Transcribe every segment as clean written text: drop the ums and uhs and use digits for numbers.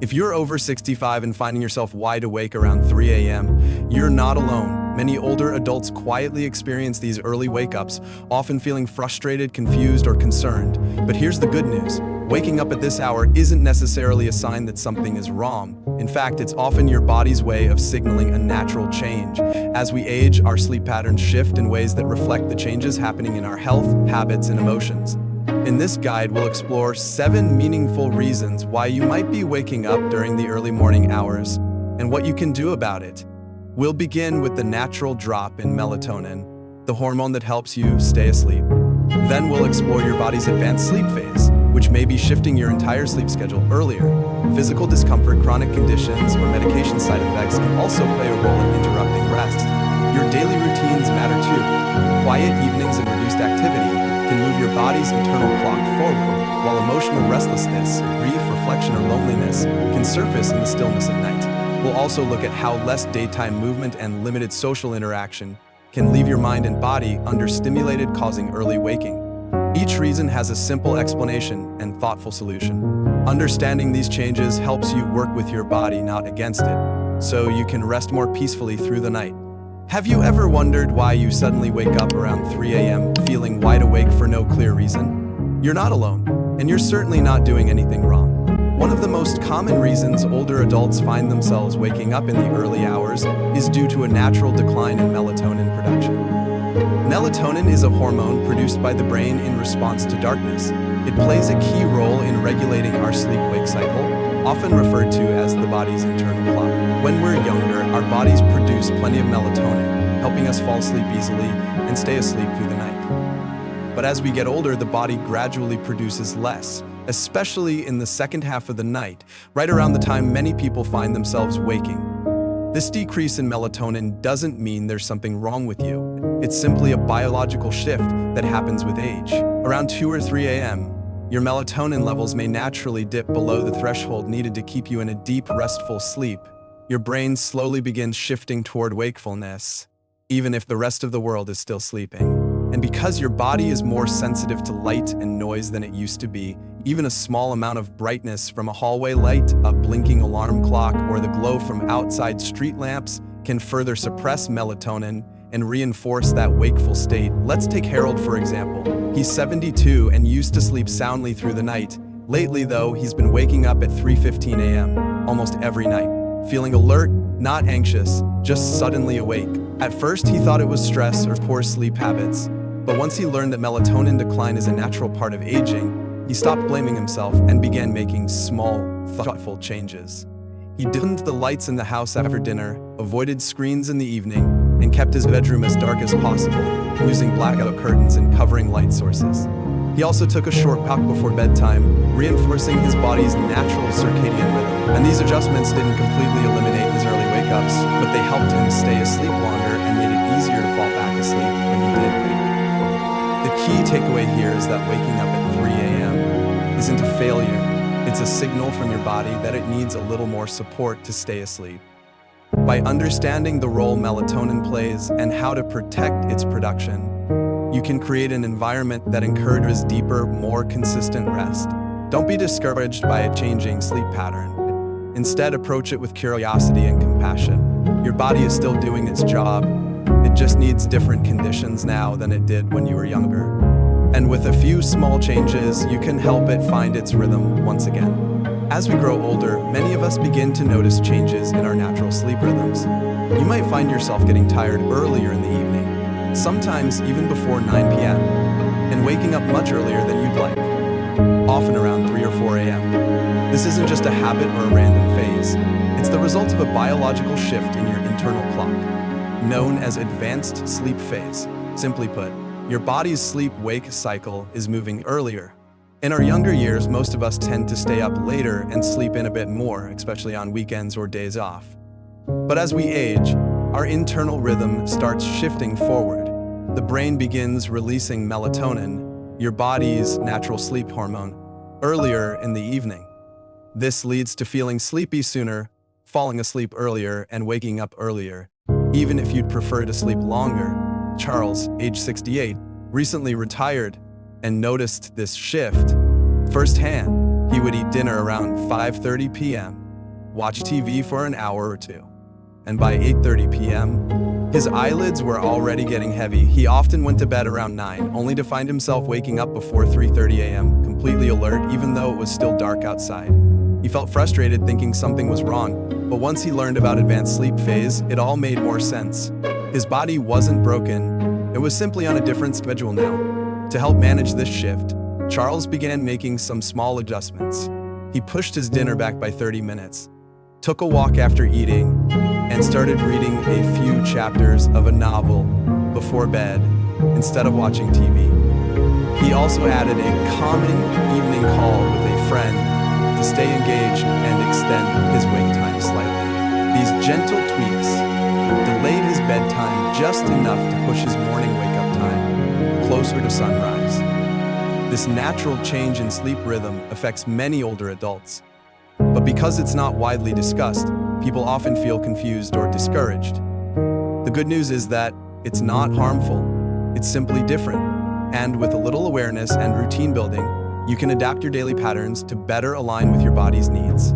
If you're over 65 and finding yourself wide awake around 3 a.m., you're not alone. Many older adults quietly experience these early wake-ups, often feeling frustrated, confused, or concerned. But here's the good news. Waking up at this hour isn't necessarily a sign that something is wrong. In fact, it's often your body's way of signaling a natural change. As we age, our sleep patterns shift in ways that reflect the changes happening in our health, habits, and emotions. In this guide, we'll explore 7 meaningful reasons why you might be waking up during the early morning hours and what you can do about it. We'll begin with the natural drop in melatonin, the hormone that helps you stay asleep. Then we'll explore your body's advanced sleep phase, which may be shifting your entire sleep schedule earlier. Physical discomfort, chronic conditions, or medication side effects can also play a role in interrupting rest. Your daily routines matter too. Quiet evenings and reduced activity can move your body's internal clock forward, while emotional restlessness, grief, reflection, or loneliness can surface in the stillness of night. We'll also look at how less daytime movement and limited social interaction can leave your mind and body understimulated, causing early waking. Each reason has a simple explanation and thoughtful solution. Understanding these changes helps you work with your body, not against it, so you can rest more peacefully through the night. Have you ever wondered why you suddenly wake up around 3 a.m. feeling wide awake for no clear reason? You're not alone, and you're certainly not doing anything wrong. One of the most common reasons older adults find themselves waking up in the early hours is due to a natural decline in melatonin production. Melatonin is a hormone produced by the brain in response to darkness. It plays a key role in regulating our sleep-wake cycle, often referred to as the body's internal clock. When we're younger, our bodies produce plenty of melatonin, helping us fall asleep easily and stay asleep through the night. But as we get older, the body gradually produces less, especially in the second half of the night, right around the time many people find themselves waking. This decrease in melatonin doesn't mean there's something wrong with you. It's simply a biological shift that happens with age. Around 2 or 3 a.m., your melatonin levels may naturally dip below the threshold needed to keep you in a deep, restful sleep. Your brain slowly begins shifting toward wakefulness, even if the rest of the world is still sleeping. And because your body is more sensitive to light and noise than it used to be, even a small amount of brightness from a hallway light, a blinking alarm clock, or the glow from outside street lamps can further suppress melatonin and reinforce that wakeful state. Let's take Harold, for example. He's 72 and used to sleep soundly through the night. Lately, though, he's been waking up at 3:15 a.m. almost every night, feeling alert, not anxious, just suddenly awake. At first, he thought it was stress or poor sleep habits, but once he learned that melatonin decline is a natural part of aging, he stopped blaming himself and began making small, thoughtful changes. He dimmed the lights in the house after dinner, avoided screens in the evening, and kept his bedroom as dark as possible, using blackout curtains and covering light sources. He also took a short walk before bedtime, reinforcing his body's natural circadian rhythm. And these adjustments didn't completely eliminate his early wake-ups, but they helped him stay asleep longer and made it easier to fall back asleep when he did wake. The key takeaway here is that waking up at 3 a.m. isn't a failure. It's a signal from your body that it needs a little more support to stay asleep. By understanding the role melatonin plays and how to protect its production, you can create an environment that encourages deeper, more consistent rest. Don't be discouraged by a changing sleep pattern. Instead, approach it with curiosity and compassion. Your body is still doing its job. It just needs different conditions now than it did when you were younger. And with a few small changes, you can help it find its rhythm once again. As we grow older, many of us begin to notice changes in our natural sleep rhythms. You might find yourself getting tired earlier in the evening, sometimes even before 9 p.m., and waking up much earlier than you'd like, often around 3 or 4 a.m. This isn't just a habit or a random phase. It's the result of a biological shift in your internal clock, known as advanced sleep phase. Simply put, your body's sleep-wake cycle is moving earlier. In our younger years, most of us tend to stay up later and sleep in a bit more, especially on weekends or days off. But as we age, our internal rhythm starts shifting forward. The brain begins releasing melatonin, your body's natural sleep hormone, earlier in the evening. This leads to feeling sleepy sooner, falling asleep earlier, and waking up earlier, even if you'd prefer to sleep longer. Charles, age 68, recently retired and noticed this shift. Firsthand, he would eat dinner around 5:30 p.m., watch TV for an hour or two, and by 8:30 p.m., his eyelids were already getting heavy. He often went to bed around 9, only to find himself waking up before 3:30 a.m., completely alert even though it was still dark outside. He felt frustrated, thinking something was wrong, but once he learned about advanced sleep phase, it all made more sense. His body wasn't broken, it was simply on a different schedule now. To help manage this shift, Charles began making some small adjustments. He pushed his dinner back by 30 minutes, took a walk after eating, and started reading a few chapters of a novel before bed instead of watching TV. He also added a calming evening call with a friend to stay engaged and extend his wake time slightly. These gentle tweaks delayed his bedtime just enough to push his morning wake-up time closer to sunrise. This natural change in sleep rhythm affects many older adults. But because it's not widely discussed, people often feel confused or discouraged. The good news is that it's not harmful, it's simply different. And with a little awareness and routine building, you can adapt your daily patterns to better align with your body's needs.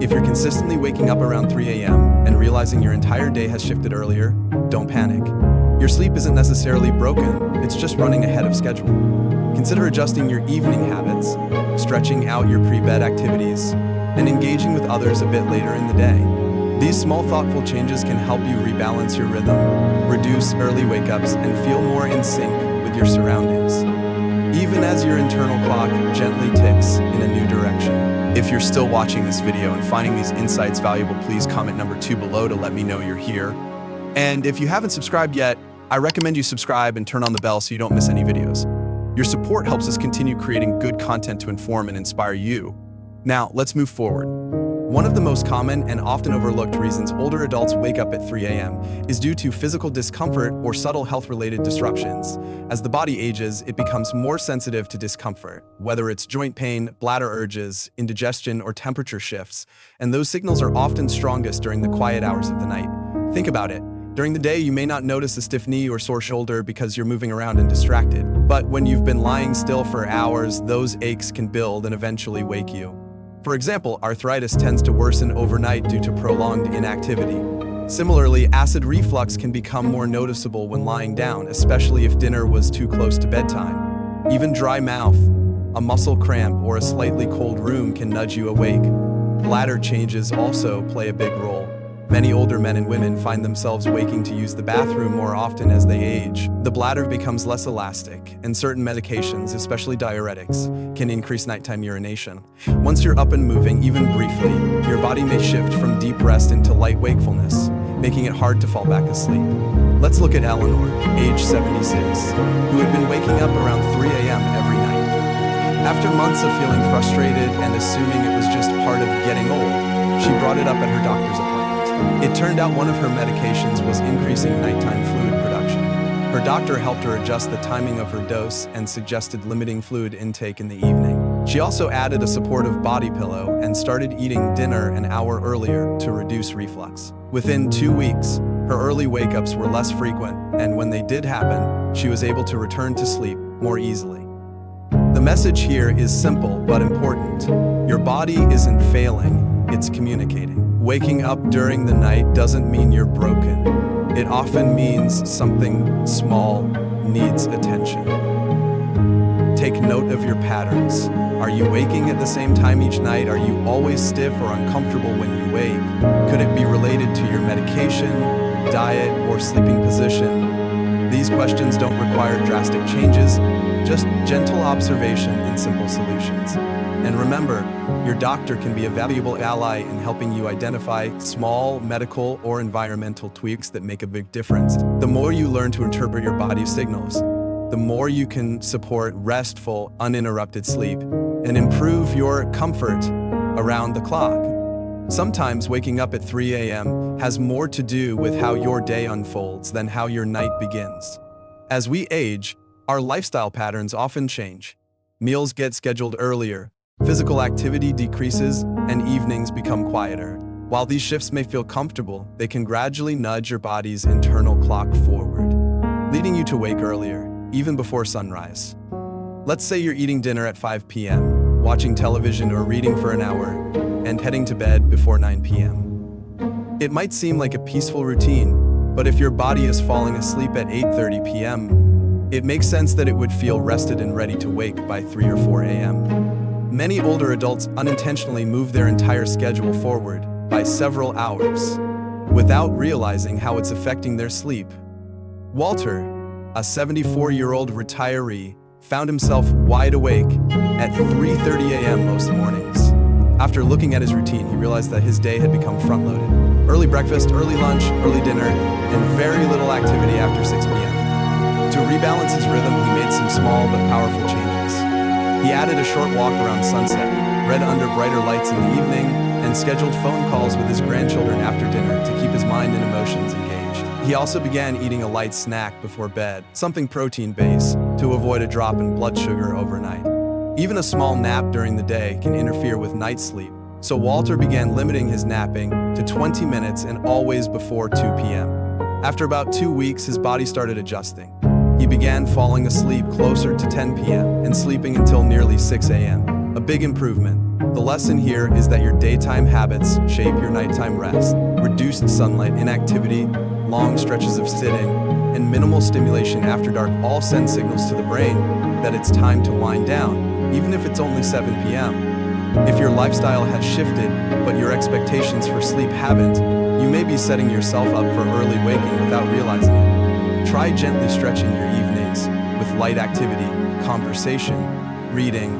If you're consistently waking up around 3 a.m. and realizing your entire day has shifted earlier, don't panic. Your sleep isn't necessarily broken, it's just running ahead of schedule. Consider adjusting your evening habits, stretching out your pre-bed activities, and engaging with others a bit later in the day. These small thoughtful changes can help you rebalance your rhythm, reduce early wake-ups, and feel more in sync with your surroundings, even as your internal clock gently ticks in a new direction. If you're still watching this video and finding these insights valuable, please comment number 2 below to let me know you're here. And if you haven't subscribed yet, I recommend you subscribe and turn on the bell so you don't miss any videos. Your support helps us continue creating good content to inform and inspire you. Now, let's move forward. One of the most common and often overlooked reasons older adults wake up at 3 a.m. is due to physical discomfort or subtle health-related disruptions. As the body ages, it becomes more sensitive to discomfort, whether it's joint pain, bladder urges, indigestion, or temperature shifts, and those signals are often strongest during the quiet hours of the night. Think about it. During the day, you may not notice a stiff knee or sore shoulder because you're moving around and distracted. But when you've been lying still for hours, those aches can build and eventually wake you. For example, arthritis tends to worsen overnight due to prolonged inactivity. Similarly, acid reflux can become more noticeable when lying down, especially if dinner was too close to bedtime. Even dry mouth, a muscle cramp, or a slightly cold room can nudge you awake. Bladder changes also play a big role. Many older men and women find themselves waking to use the bathroom more often as they age. The bladder becomes less elastic, and certain medications, especially diuretics, can increase nighttime urination. Once you're up and moving, even briefly, your body may shift from deep rest into light wakefulness, making it hard to fall back asleep. Let's look at Eleanor, age 76, who had been waking up around 3 a.m. every night. After months of feeling frustrated and assuming it was just part of getting old, she brought it up at her doctor's appointment. It turned out one of her medications was increasing nighttime fluid production. Her doctor helped her adjust the timing of her dose and suggested limiting fluid intake in the evening. She also added a supportive body pillow and started eating dinner an hour earlier to reduce reflux. Within 2 weeks, her early wake-ups were less frequent, and when they did happen, she was able to return to sleep more easily. The message here is simple but important. Your body isn't failing, it's communicating. Waking up during the night doesn't mean you're broken. It often means something small needs attention. Take note of your patterns. Are you waking at the same time each night? Are you always stiff or uncomfortable when you wake? Could it be related to your medication, diet, or sleeping position? These questions don't require drastic changes, just gentle observation and simple solutions. And remember, your doctor can be a valuable ally in helping you identify small medical or environmental tweaks that make a big difference. The more you learn to interpret your body's signals, the more you can support restful, uninterrupted sleep and improve your comfort around the clock. Sometimes waking up at 3 a.m. has more to do with how your day unfolds than how your night begins. As we age, our lifestyle patterns often change. Meals get scheduled earlier, physical activity decreases, and evenings become quieter. While these shifts may feel comfortable, they can gradually nudge your body's internal clock forward, leading you to wake earlier, even before sunrise. Let's say you're eating dinner at 5 p.m. watching television or reading for an hour, and heading to bed before 9 p.m. It might seem like a peaceful routine, but if your body is falling asleep at 8:30 p.m., it makes sense that it would feel rested and ready to wake by 3 or 4 a.m. Many older adults unintentionally move their entire schedule forward by several hours without realizing how it's affecting their sleep. Walter, a 74-year-old retiree, found himself wide awake at 3:30 a.m. most mornings. After looking at his routine, he realized that his day had become front-loaded. Early breakfast, early lunch, early dinner, and very little activity after 6 p.m. To rebalance his rhythm, he made some small but powerful changes. He added a short walk around sunset, read under brighter lights in the evening, and scheduled phone calls with his grandchildren after dinner to keep his mind and emotions engaged. He also began eating a light snack before bed, something protein-based, to avoid a drop in blood sugar overnight. Even a small nap during the day can interfere with night sleep, so Walter began limiting his napping to 20 minutes and always before 2 p.m. After about 2 weeks, his body started adjusting. He began falling asleep closer to 10 p.m. and sleeping until nearly 6 a.m. A big improvement. The lesson here is that your daytime habits shape your nighttime rest. Reduced sunlight, inactivity, long stretches of sitting, and minimal stimulation after dark all send signals to the brain that it's time to wind down, even if it's only 7 p.m. If your lifestyle has shifted, but your expectations for sleep haven't, you may be setting yourself up for early waking without realizing it. Try gently stretching your evenings with light activity, conversation, reading,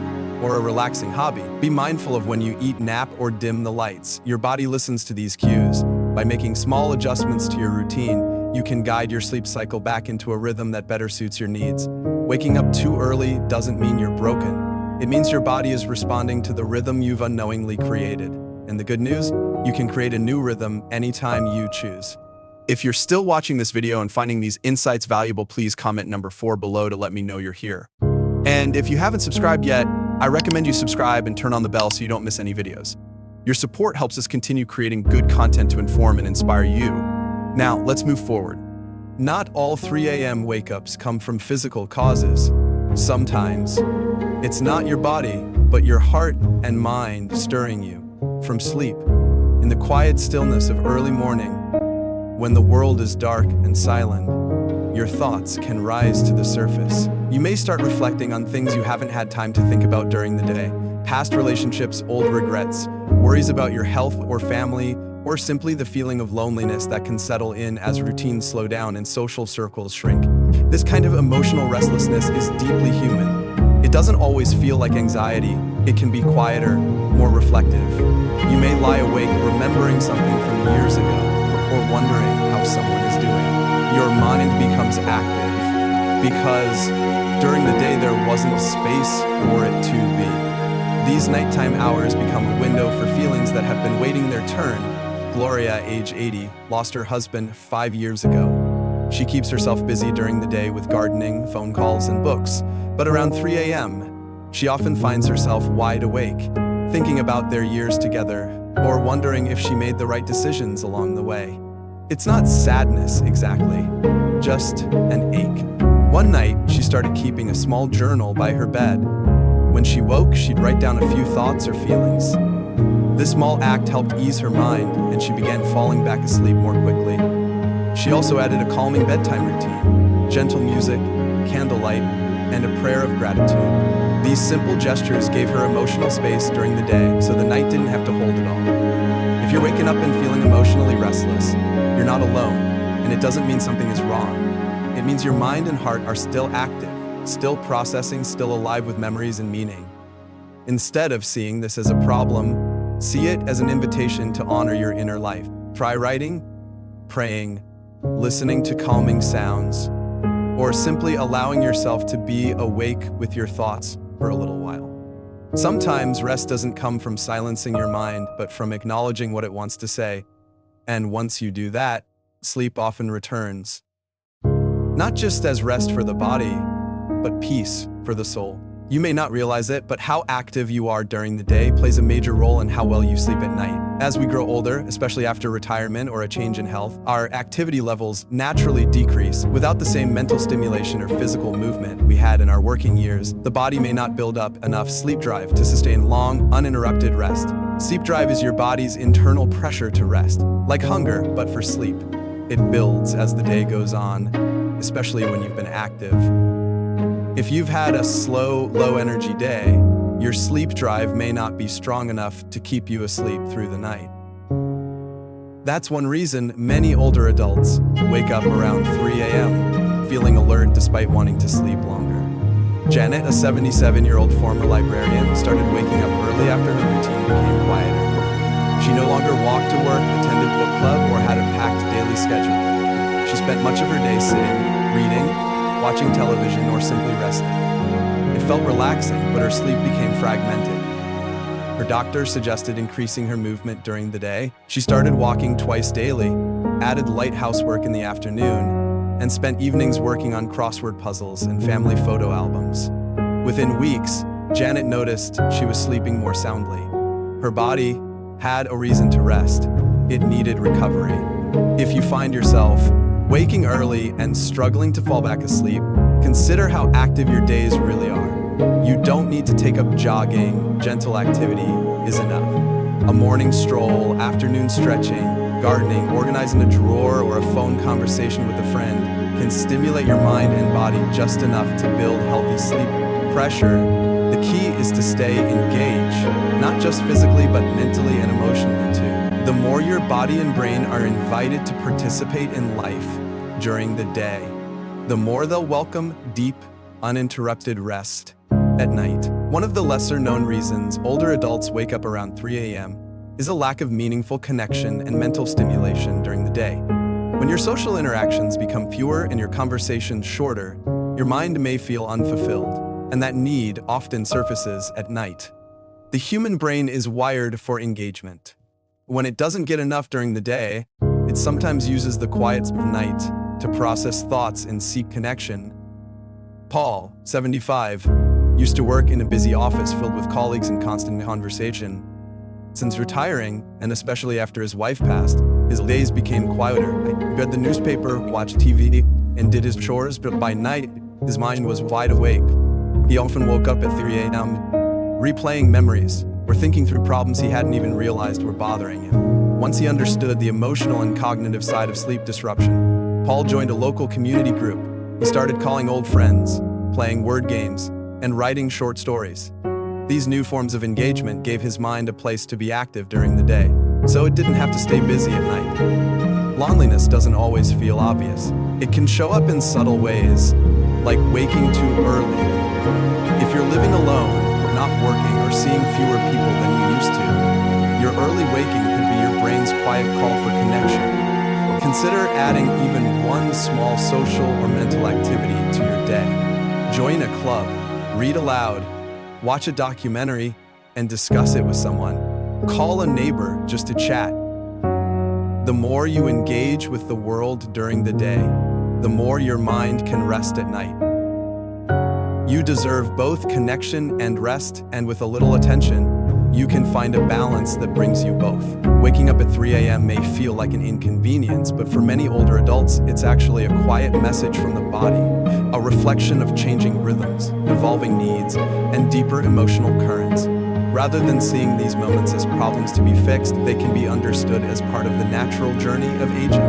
or a relaxing hobby. Be mindful of when you eat, nap, or dim the lights. Your body listens to these cues. By making small adjustments to your routine, you can guide your sleep cycle back into a rhythm that better suits your needs. Waking up too early doesn't mean you're broken. It means your body is responding to the rhythm you've unknowingly created. And the good news? You can create a new rhythm anytime you choose. If you're still watching this video and finding these insights valuable, please comment number 4 below to let me know you're here. And if you haven't subscribed yet, I recommend you subscribe and turn on the bell so you don't miss any videos. Your support helps us continue creating good content to inform and inspire you. Now, let's move forward. Not all 3 a.m. wake-ups come from physical causes. Sometimes, it's not your body, but your heart and mind stirring you from sleep. In the quiet stillness of early morning, when the world is dark and silent, your thoughts can rise to the surface. You may start reflecting on things you haven't had time to think about during the day. Past relationships, old regrets, worries about your health or family, or simply the feeling of loneliness that can settle in as routines slow down and social circles shrink. This kind of emotional restlessness is deeply human. It doesn't always feel like anxiety. It can be quieter, more reflective. You may lie awake remembering something from years ago, or wondering how someone is doing. Your mind becomes active because during the day there wasn't space for it to be. These nighttime hours become a window for feelings that have been waiting their turn. Gloria, age 80, lost her husband 5 years ago. She keeps herself busy during the day with gardening, phone calls, and books, but around 3 a.m., she often finds herself wide awake, thinking about their years together, or wondering if she made the right decisions along the way. It's not sadness exactly, just an ache. One night, she started keeping a small journal by her bed. When she woke, she'd write down a few thoughts or feelings. This small act helped ease her mind, and she began falling back asleep more quickly. She also added a calming bedtime routine, gentle music, candlelight, and a prayer of gratitude. These simple gestures gave her emotional space during the day, so the night didn't have to hold it all. If you're waking up and feeling emotionally restless, you're not alone, and it doesn't mean something is wrong. It means your mind and heart are still active, still processing, still alive with memories and meaning. Instead of seeing this as a problem, see it as an invitation to honor your inner life. Try writing, praying, listening to calming sounds, or simply allowing yourself to be awake with your thoughts for a little while. Sometimes rest doesn't come from silencing your mind, but from acknowledging what it wants to say. And once you do that, sleep often returns. Not just as rest for the body, but peace for the soul. You may not realize it, but how active you are during the day plays a major role in how well you sleep at night. As we grow older, especially after retirement or a change in health, our activity levels naturally decrease. Without the same mental stimulation or physical movement we had in our working years, the body may not build up enough sleep drive to sustain long, uninterrupted rest. Sleep drive is your body's internal pressure to rest, like hunger, but for sleep. It builds as the day goes on, especially when you've been active. If you've had a slow, low-energy day, your sleep drive may not be strong enough to keep you asleep through the night. That's one reason many older adults wake up around 3 a.m. feeling alert despite wanting to sleep longer. Janet, a 77-year-old former librarian, started waking up early after her routine became quieter. She no longer walked to work, attended book club, or had a packed daily schedule. She spent much of her day sitting, reading, watching television, or simply resting. It felt relaxing, but her sleep became fragmented. Her doctor suggested increasing her movement during the day. She started walking twice daily, added light housework in the afternoon, and spent evenings working on crossword puzzles and family photo albums. Within weeks, Janet noticed she was sleeping more soundly. Her body had a reason to rest. It needed recovery. If you find yourself waking early and struggling to fall back asleep, consider how active your days really are. You don't need to take up jogging. Gentle activity is enough. A morning stroll, afternoon stretching, gardening, organizing a drawer, or a phone conversation with a friend can stimulate your mind and body just enough to build healthy sleep pressure. The key is to stay engaged, not just physically, but mentally and emotionally too. The more your body and brain are invited to participate in life during the day, the more they'll welcome deep, uninterrupted rest at night. One of the lesser-known reasons older adults wake up around 3 a.m. is a lack of meaningful connection and mental stimulation during the day. When your social interactions become fewer and your conversations shorter, your mind may feel unfulfilled, and that need often surfaces at night. The human brain is wired for engagement. When it doesn't get enough during the day, it sometimes uses the quiet of night to process thoughts and seek connection. Paul, 75, used to work in a busy office filled with colleagues and constant conversation. Since retiring, and especially after his wife passed, his days became quieter. He read the newspaper, watched TV, and did his chores, but by night, his mind was wide awake. He often woke up at 3 a.m., replaying memories, or thinking through problems he hadn't even realized were bothering him. Once he understood the emotional and cognitive side of sleep disruption, Paul joined a local community group. He started calling old friends, playing word games, and writing short stories. These new forms of engagement gave his mind a place to be active during the day, so it didn't have to stay busy at night. Loneliness doesn't always feel obvious. It can show up in subtle ways, like waking too early. If you're living alone, not working, or seeing fewer people than you used to, your early waking could be your brain's quiet call for connection. Consider adding even one small social or mental activity to your day. Join a club, read aloud, watch a documentary, and discuss it with someone. Call a neighbor just to chat. The more you engage with the world during the day, the more your mind can rest at night. You deserve both connection and rest, and with a little attention, you can find a balance that brings you both. Waking up at 3 a.m. may feel like an inconvenience, but for many older adults, it's actually a quiet message from the body, a reflection of changing rhythms, evolving needs, and deeper emotional currents. Rather than seeing these moments as problems to be fixed, they can be understood as part of the natural journey of aging.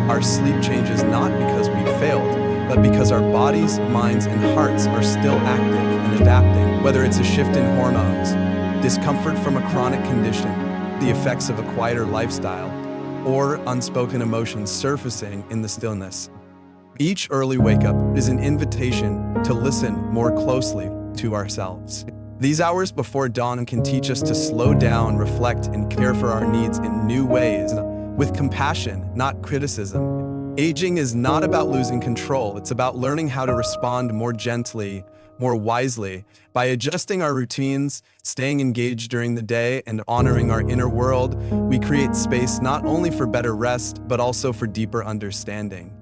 Our sleep changes not because we failed, but because our bodies, minds, and hearts are still active and adapting. Whether it's a shift in hormones, discomfort from a chronic condition, the effects of a quieter lifestyle, or unspoken emotions surfacing in the stillness. Each early wake-up is an invitation to listen more closely to ourselves. These hours before dawn can teach us to slow down, reflect, and care for our needs in new ways, with compassion, not criticism. Aging is not about losing control, it's about learning how to respond more gently, more wisely. By adjusting our routines, staying engaged during the day, and honoring our inner world, we create space not only for better rest, but also for deeper understanding.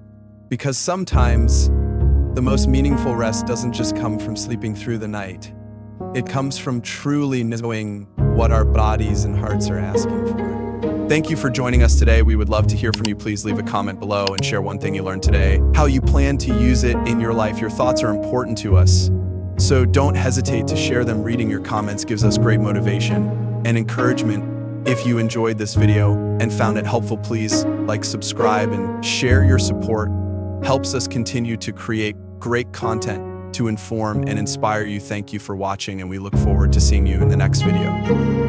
Because sometimes, the most meaningful rest doesn't just come from sleeping through the night. It comes from truly knowing what our bodies and hearts are asking for. Thank you for joining us today. We would love to hear from you. Please leave a comment below and share one thing you learned today, how you plan to use it in your life. Your thoughts are important to us, so don't hesitate to share them. Reading your comments gives us great motivation and encouragement. If you enjoyed this video and found it helpful, please like, subscribe, and share. Your support helps us continue to create great content to inform and inspire you. Thank you for watching, and we look forward to seeing you in the next video.